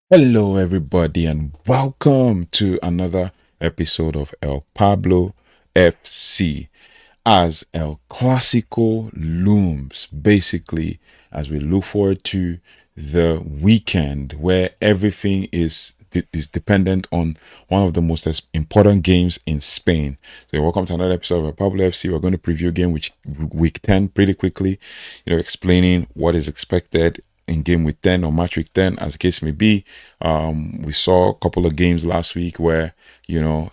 Hello, everybody, and welcome to another episode of El Pablo FC. As El Clásico looms, basically, as we look forward to the weekend where everything is dependent on one of the most important games in Spain. So, welcome to another episode of El Pablo FC. We're going to preview game which week 10 pretty quickly, explaining what is expected in game week 10 or match week 10, as the case may be. We saw a couple of games last week where,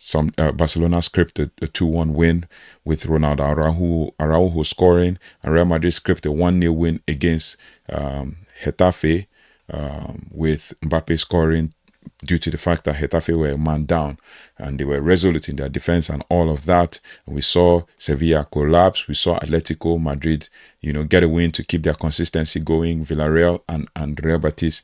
some Barcelona scripted a 2-1 win with Ronaldo Araújo scoring, and Real Madrid scripted a 1-0 win against Getafe, with Mbappé scoring due to the fact that Getafe were a man down and they were resolute in their defense and all of that. And we saw Sevilla collapse. We saw Atletico Madrid, get a win to keep their consistency going. Villarreal and Real Betis,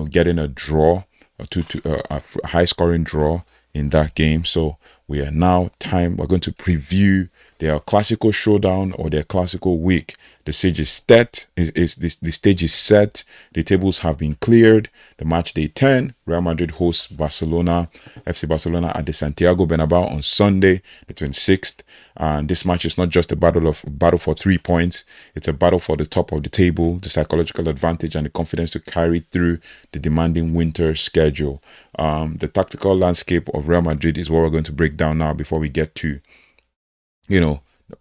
getting a draw, a high scoring draw in that game. So we're going to preview their Clásico showdown or their Clásico week. The stage is set. The stage is set. The tables have been cleared. The match day 10, Real Madrid hosts FC Barcelona at the Santiago Bernabéu on Sunday, the 26th. And this match is not just a battle for 3 points. It's a battle for the top of the table, the psychological advantage, and the confidence to carry through the demanding winter schedule. The tactical landscape of Real Madrid is what we're going to break down now before we get to,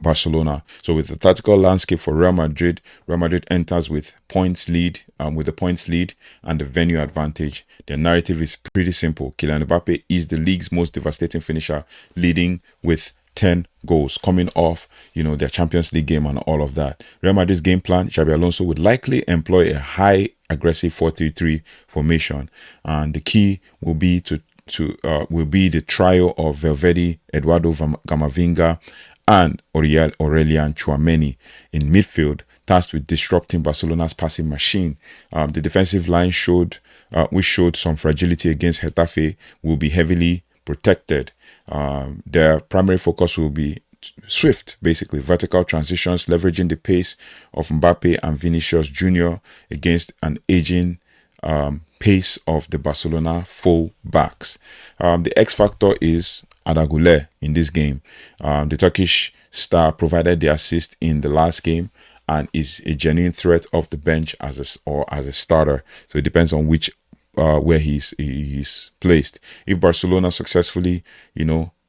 Barcelona. So with the tactical landscape for Real Madrid enters with the points lead and the venue advantage. Their narrative is pretty simple. Kylian Mbappé is the league's most devastating finisher, leading with 10 goals coming off, their Champions League game and all of that. Real Madrid's game plan, Xabi Alonso would likely employ a high aggressive 4-3-3 formation, and the key will be the trio of Valverde, Eduardo Camavinga, and Aurelian Tchouaméni in midfield, tasked with disrupting Barcelona's passing machine. The defensive line which showed some fragility against Getafe, will be heavily protected. Their primary focus will be swift, basically vertical transitions, leveraging the pace of Mbappe and Vinicius Jr. against an aging pace of the Barcelona full backs. The X factor is Araújo in this game. The Turkish star provided the assist in the last game and is a genuine threat off the bench as a starter. So it depends on where he's placed. If Barcelona successfully,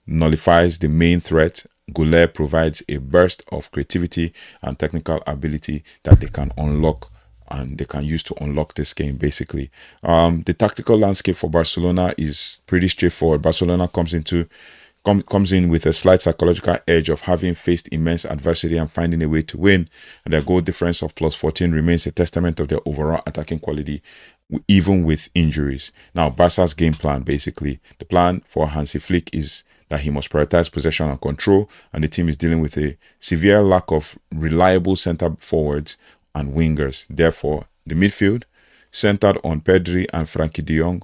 nullifies the main threat, Goulet provides a burst of creativity and technical ability that they can unlock and they can use to unlock this game, basically. The tactical landscape for Barcelona is pretty straightforward. Barcelona comes in with a slight psychological edge of having faced immense adversity and finding a way to win. And their goal difference of +14 remains a testament of their overall attacking quality, even with injuries. Now, Barca's game plan, basically, the plan for Hansi Flick is that he must prioritize possession and control, and the team is dealing with a severe lack of reliable center forwards and wingers. Therefore, the midfield, centered on Pedri and Frenkie de Jong,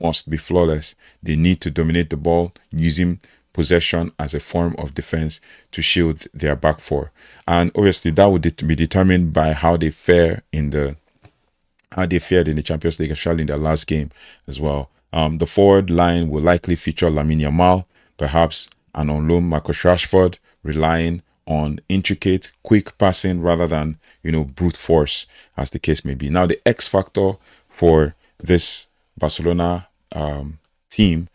must be flawless. They need to dominate the ball using possession as a form of defense to shield their back four. And obviously that would be determined by how they fared in the Champions League, especially in their last game as well. The forward line will likely feature Lamine Yamal, perhaps an on loan Marcus Rashford, relying on intricate, quick passing rather than, brute force, as the case may be. Now, the X factor for this Barcelona team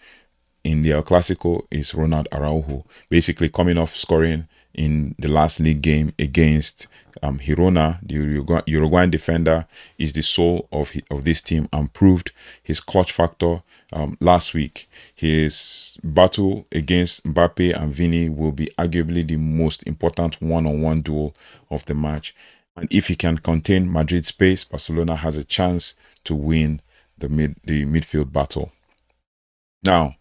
in the El Clásico is Ronald Araújo, basically coming off scoring in the last league game against Girona. The Uruguayan defender is the soul of this team and proved his clutch factor last week. His battle against Mbappe and Vini will be arguably the most important one-on-one duel of the match. And if he can contain Madrid's pace, Barcelona has a chance to win the midfield battle. Now,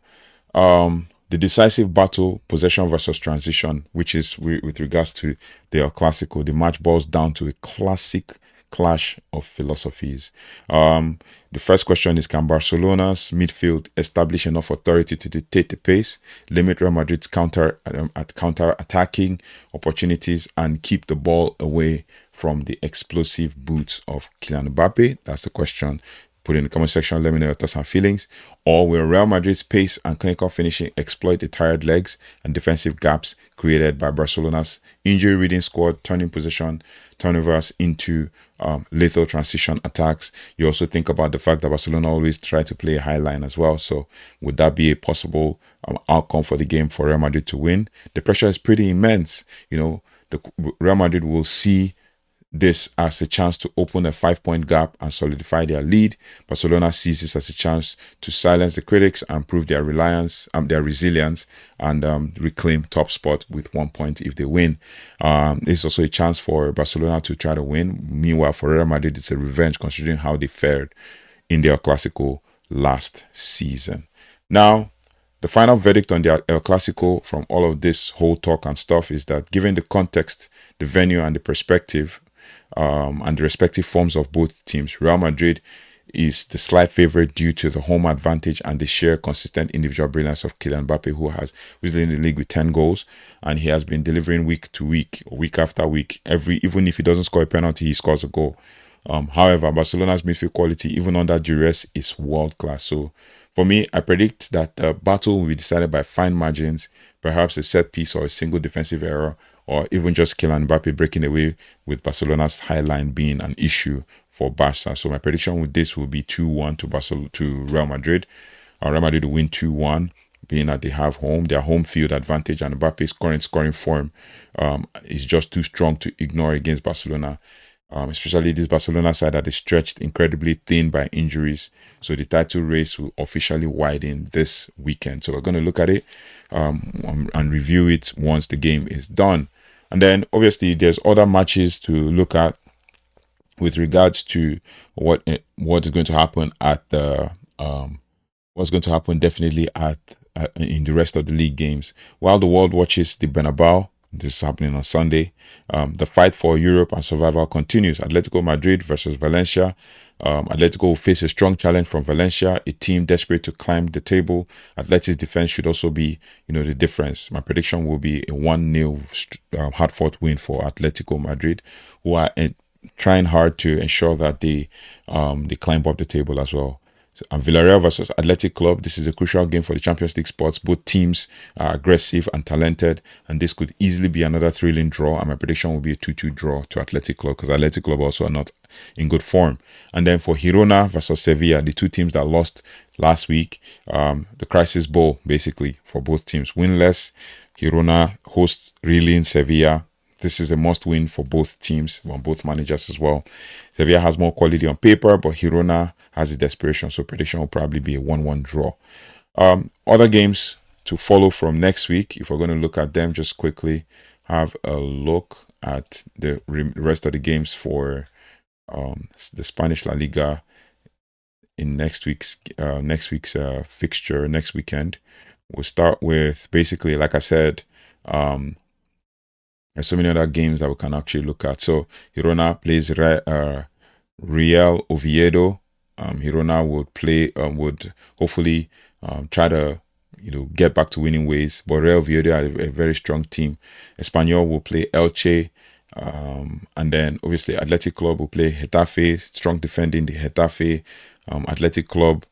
the decisive battle, possession versus transition, which is with regards to the El Clásico, the match boils down to a classic clash of philosophies. The first question is, can Barcelona's midfield establish enough authority to dictate the pace, limit Real Madrid's counter attacking opportunities, and keep the ball away from the explosive boots of Kylian Mbappe? That's the question. Put in the comment section, let me know your thoughts and feelings. Or will Real Madrid's pace and clinical finishing exploit the tired legs and defensive gaps created by Barcelona's injury-ridden squad, turning possession turnovers into lethal transition attacks? You also think about the fact that Barcelona always try to play a high line as well. So would that be a possible outcome for the game for Real Madrid to win? The pressure is pretty immense. The Real Madrid will see this as a chance to open a 5-point gap and solidify their lead. Barcelona sees this as a chance to silence the critics and prove their resilience, and reclaim top spot with 1 point if they win. This is also a chance for Barcelona to try to win. Meanwhile, for Real Madrid, it's a revenge considering how they fared in their Clásico last season. Now, the final verdict on the El Clásico from all of this whole talk and stuff is that given the context, the venue, and the perspective, and the respective forms of both teams, Real Madrid is the slight favorite due to the home advantage and the sheer consistent individual brilliance of Kylian Mbappé, who's leading the league with 10 goals, and he has been delivering week to week, week after week. Even if he doesn't score a penalty, he scores a goal. However, Barcelona's midfield quality, even under duress, is world class. So for me, I predict that the battle will be decided by fine margins, perhaps a set piece or a single defensive error, or even just Kylian Mbappé breaking away, with Barcelona's high line being an issue for Barca. So my prediction with this will be 2-1 to Real Madrid. Real Madrid will win 2-1, being that they have their home field advantage, and Mbappe's current scoring form is just too strong to ignore against Barcelona. Especially this Barcelona side that is stretched incredibly thin by injuries. So the title race will officially widen this weekend. So we're going to look at it and review it once the game is done. And then obviously there's other matches to look at with regards to what is going to happen at the what's going to happen definitely in the rest of the league games. While the world watches the Bernabéu, this is happening on Sunday, the fight for Europe and survival continues. Atletico Madrid versus Valencia. Atletico will face a strong challenge from Valencia, a team desperate to climb the table. Atletic's defense should also be, the difference. My prediction will be a 1-0 hard-fought win for Atletico Madrid, who are trying hard to ensure that they climb up the table as well. And Villarreal versus Athletic Club. This is a crucial game for the Champions League spots. Both teams are aggressive and talented, and this could easily be another thrilling draw. And my prediction will be a 2-2 draw to Athletic Club, because Athletic Club also are not in good form. And then for Girona versus Sevilla, the two teams that lost last week, the crisis bowl basically for both teams. Winless, Girona hosts reeling Sevilla. This is a must-win for both teams, on both managers as well. Sevilla has more quality on paper, but Girona has the desperation, so prediction will probably be a 1-1 draw. Other games to follow from next week, if we're going to look at them just quickly, have a look at the rest of the games for the Spanish La Liga in next week's fixture next weekend. We'll start with, basically, like I said, there's so many other games that we can actually look at. So Girona plays Real Oviedo. Girona would hopefully try to get back to winning ways, but Real Oviedo are a very strong team. Espanyol will play Elche, and then obviously Athletic Club will play Getafe. Strong defending the Getafe. Athletic Club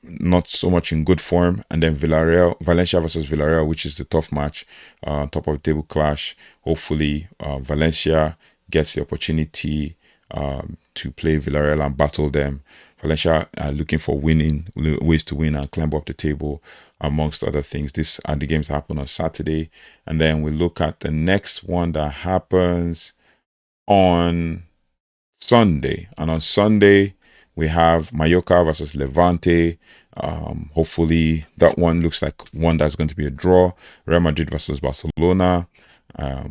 not so much in good form, and then Valencia versus Villarreal, which is the tough match, top of the table clash. Hopefully Valencia gets the opportunity to play Villarreal and battle them. Valencia are looking for ways to win and climb up the table, amongst other things. These are the games that happen on Saturday, and then we look at the next one that happens on Sunday. And on Sunday we have Mallorca versus Levante. Hopefully that one looks like one that's going to be a draw. Real Madrid versus Barcelona,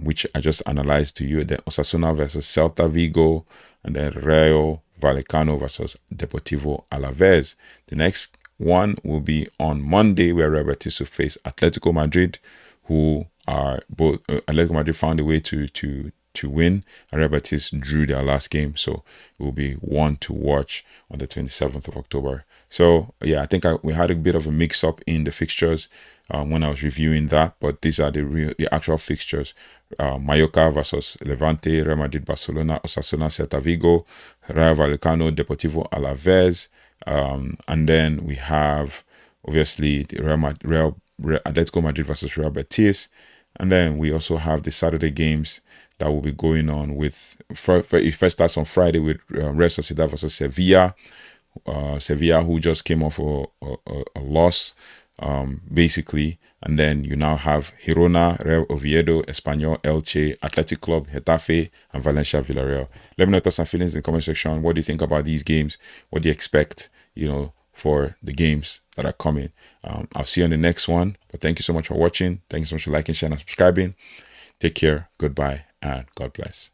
which I just analyzed to you. Then Osasuna versus Celta Vigo, and then Rayo Vallecano versus Deportivo Alaves. The next one will be on Monday, where Real Betis will face Atletico Madrid, who are both Atletico Madrid found a way to win, and Real Betis drew their last game, so it will be one to watch on the 27th of October. So yeah, I think we had a bit of a mix up in the fixtures when I was reviewing that, but these are the actual fixtures. Mallorca versus Levante, Real Madrid, Barcelona, Osasuna, Celta Vigo, Rayo Vallecano, Deportivo Alaves, and then we have obviously the Real Atletico Madrid versus Real Betis, and then we also have the Saturday games that will be going on with. It first starts on Friday with Real Sociedad versus Sevilla. Sevilla, who just came off a loss, basically. And then you now have Girona, Real Oviedo, Espanyol, Elche, Athletic Club, Getafe, and Valencia Villarreal. Let me know your thoughts and feelings in the comment section. What do you think about these games? What do you expect, for the games that are coming? I'll see you on the next one. But thank you so much for watching. Thank you so much for liking, sharing, and subscribing. Take care. Goodbye, and God bless.